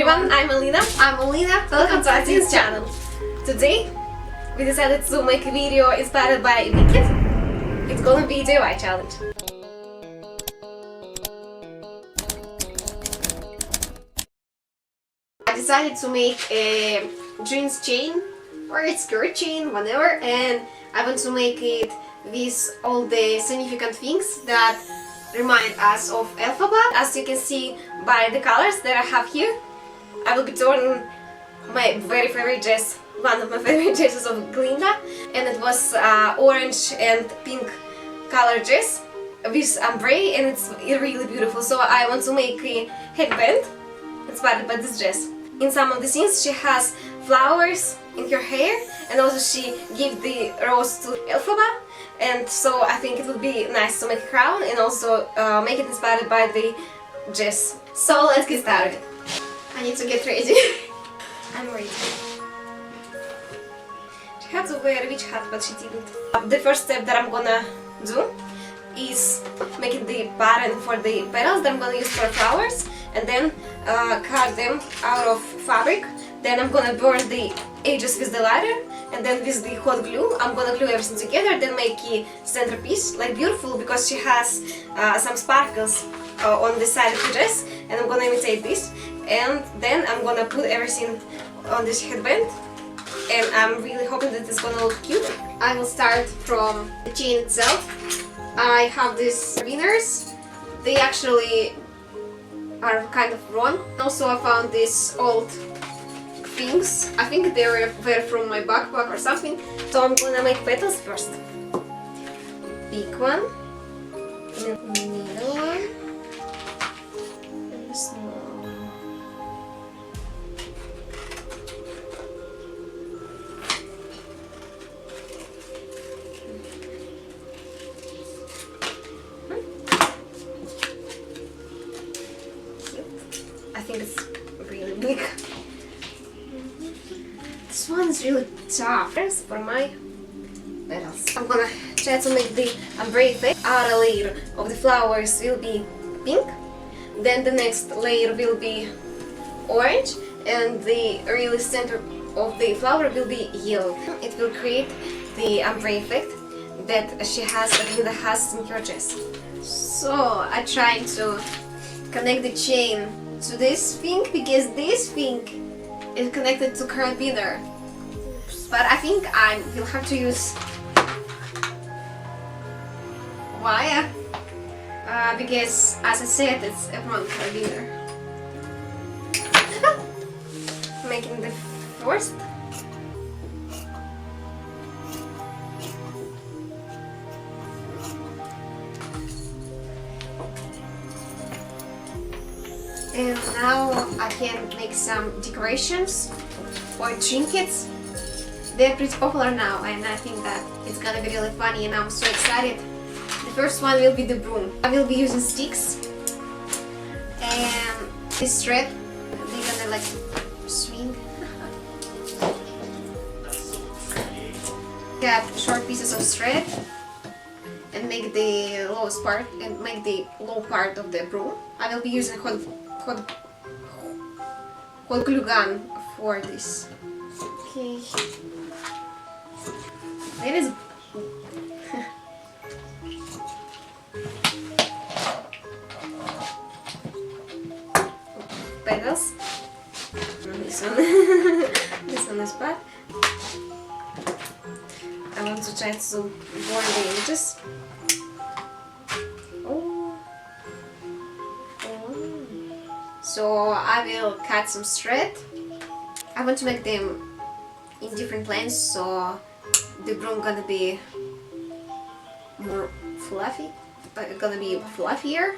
everyone, I'm Alina. I'm Alina. Welcome to our channel. Today we decided to make a video inspired by Wicked. It's gonna be a DIY challenge. I decided to make a jeans chain or a skirt chain, whatever, and I want to make it with all the significant things that remind us of Elphaba. As you can see by the colors that I have here, I will be turning my very favorite dress, one of my favorite dresses of Glinda, and it was orange and pink color dress with ombre, and it's really beautiful. So I want to make a headband inspired by this dress. In some of the scenes she has flowers in her hair, and also she gave the rose to Elphaba, and so I think it would be nice to make a crown and also make it inspired by the dress. So let's get started. I need to get ready. I'm ready. She had to wear a witch hat, but she didn't. The first step that I'm gonna do is making the pattern for the petals that I'm gonna use for flowers, and then cut them out of fabric. Then I'm gonna burn the edges with the lighter, and then with the hot glue I'm gonna glue everything together, then make a centerpiece, like beautiful, because she has some sparkles on the side of the dress, and I'm gonna imitate this, and then I'm gonna put everything on this headband, and I'm really hoping that it's gonna look cute. I will start from the chain itself. I have these winners. They actually are kind of wrong. Also, I found these old things. I think they were from my backpack or something. So I'm gonna make petals first. Big one, middle one, and small one. I think it's really big. This one is really tough. First, for my petals, I'm gonna try to make the ombre effect. Outer layer of the flowers will be pink, then the next layer will be orange, and the really center of the flower will be yellow. It will create the ombre effect that she has, that Linda has in her dress. So I try to connect the chain to this thing, because this thing is connected to carabiner. But I think I will have to use wire, because as I said, it's a wrong carabiner. Making the first. And now I can make some decorations or trinkets. They're pretty popular now, and I think that it's gonna be really funny, and I'm so excited. The first one will be the broom. I will be using sticks and this thread. They're gonna like swing. Get short pieces of thread and make the lowest part and make the low part of the broom. I will be using hot glue gun for this. Okay. It is. Petals. This one. This one is bad. I want to try to burn the edges. Oh. So I will cut some thread. I want to make them in different lengths, so the broom gonna be more fluffy, but it's gonna be fluffier.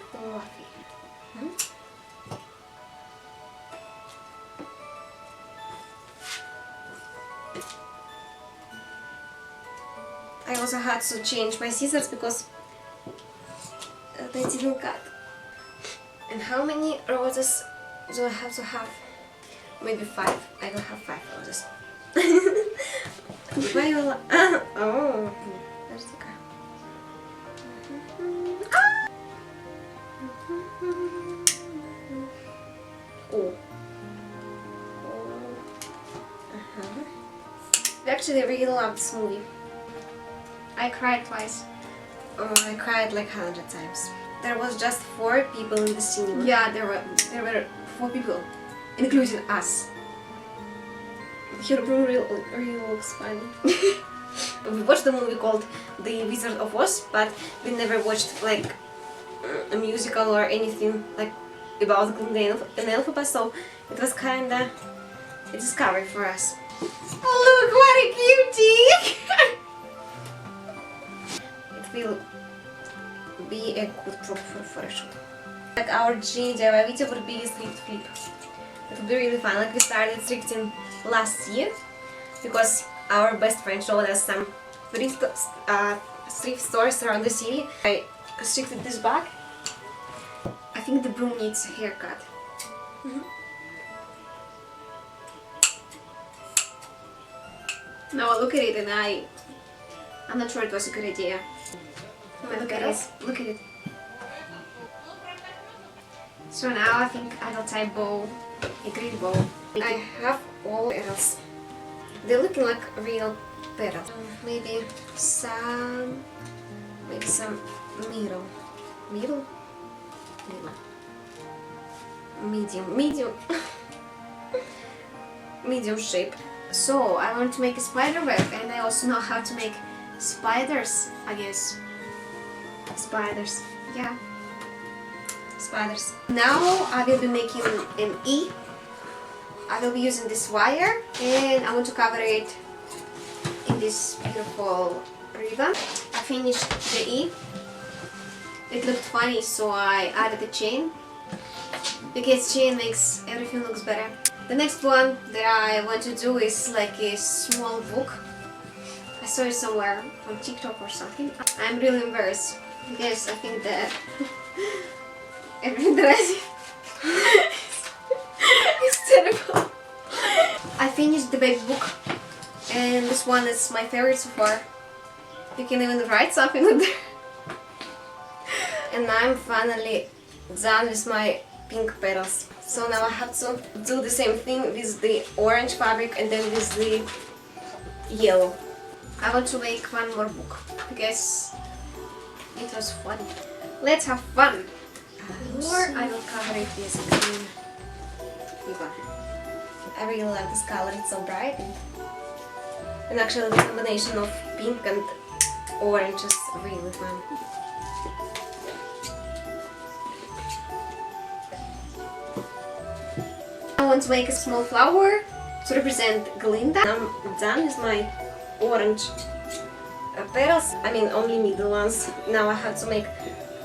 I also had to change my scissors because they didn't cut. And how many roses do I have to have? Maybe 5. I will have 5 roses. Viola. Oh, there's the car. Oh, actually really love this movie. I cried twice. Oh, I cried like 100 times. There was just 4 people in the cinema. Yeah, there were 4 people, including us. Her room really looks funny. We watched the movie called The Wizard of Oz, but we never watched like a musical or anything like about Glinda and Elphaba, so it was kinda a discovery for us. Oh, look, what a cutie! It will be a good prop for photoshoot. Like our Genie DIY video would be a thrift flip. It would be really fun. Like we started thrifting last year because our best friend showed us some thrift stores around the city. I thrifted this bag. I think the broom needs a haircut. Now I look at it and I'm not sure it was a good idea. Look at it. Look at it. So now I think I will tie bow, a green bow. I have all petals. They're looking like real petals. Maybe some middle. Middle? Medium. Medium shape. So I want to make a spider web, and I also know how to make spiders, I guess. Spiders. Yeah. Spiders. Now I will be making an E. I will be using this wire, and I want to cover it in this beautiful ribbon. I finished the E. It looked funny, so I added a chain, because chain makes everything looks better. The next one that I want to do is like a small book. I saw it somewhere on TikTok or something. I'm really embarrassed because I think that everything that I do is terrible. I finished the big book, and this one is my favorite so far. You can even write something on there. And I'm finally done with my pink petals. So now I have to do the same thing with the orange fabric and then with the yellow. I want to make one more book because it was fun. Let's have fun! Or I will cover it with green ribbon. I really love this color, it's so bright. And actually the combination of pink and orange is really fun. I want to make a small flower to represent Glinda. I'm done with my orange petals, I mean only middle ones. Now I have to make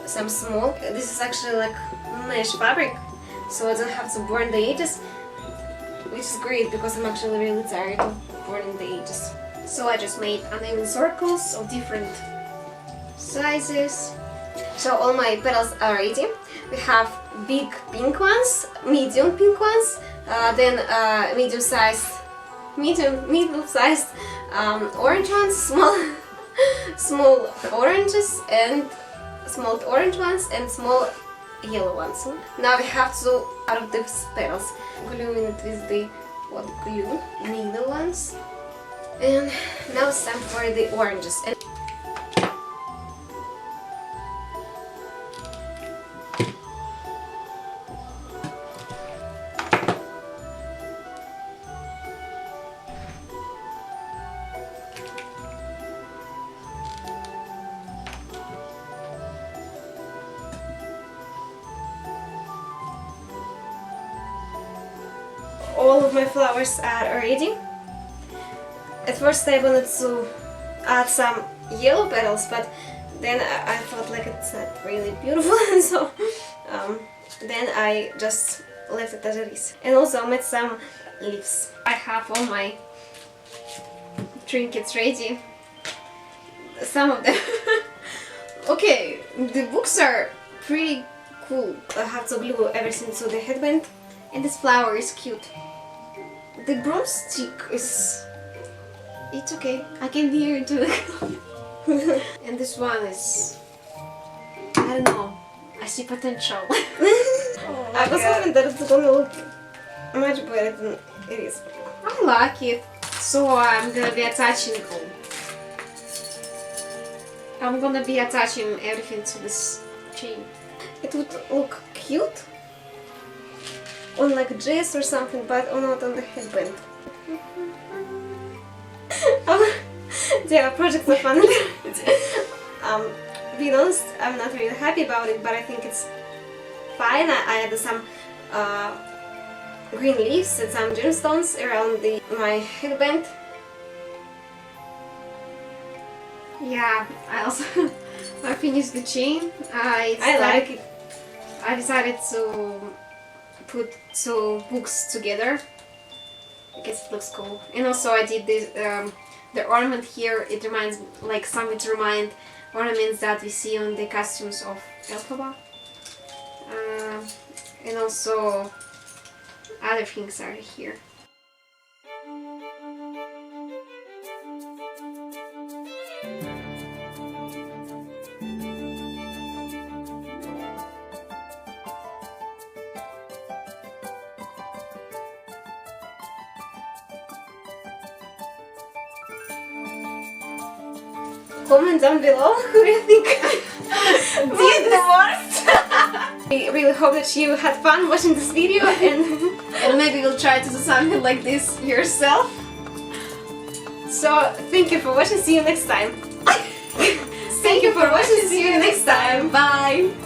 some small. This is actually like mesh fabric, so I don't have to burn the edges, which is great because I'm actually really tired of burning the edges. So I just made uneven circles of different sizes. So all my petals are ready. We have big pink ones, medium pink ones, then middle-sized orange ones, small oranges and small orange ones and small yellow ones. Now we have to out of these petals glue it with the hot glue, middle ones, and now it's time for the oranges. And all of my flowers are ready. At first I wanted to add some yellow petals, but then I thought like it's not really beautiful, so then I just left it as it is. And also I made some leaves. I have all my trinkets ready. Some of them. Okay, the books are pretty cool. I have to glue everything to the headband. And this flower is cute. The broomstick is... It's okay. I can hear it too. And this one is... I don't know. I see potential. I was hoping that it's gonna look much better than it is. I like it. So I'm gonna be attaching everything to this chain. It would look cute on like a dress or something, but not on the headband. Yeah, projects are fun. Being honest, I'm not really happy about it, but I think it's fine. I added some green leaves and some gemstones around my headband. Yeah, I also I finished the chain. I like it. I decided to put two books together because it looks cool. And also I did this the ornament here. It reminds like something to remind ornaments that we see on the costumes of Elphaba. And also other things are here. Comment down below who you think did the worst. I really hope that you had fun watching this video And maybe you'll try to do something like this yourself. so thank you for watching, see you next time. Thank you for watching, see you next time. Bye!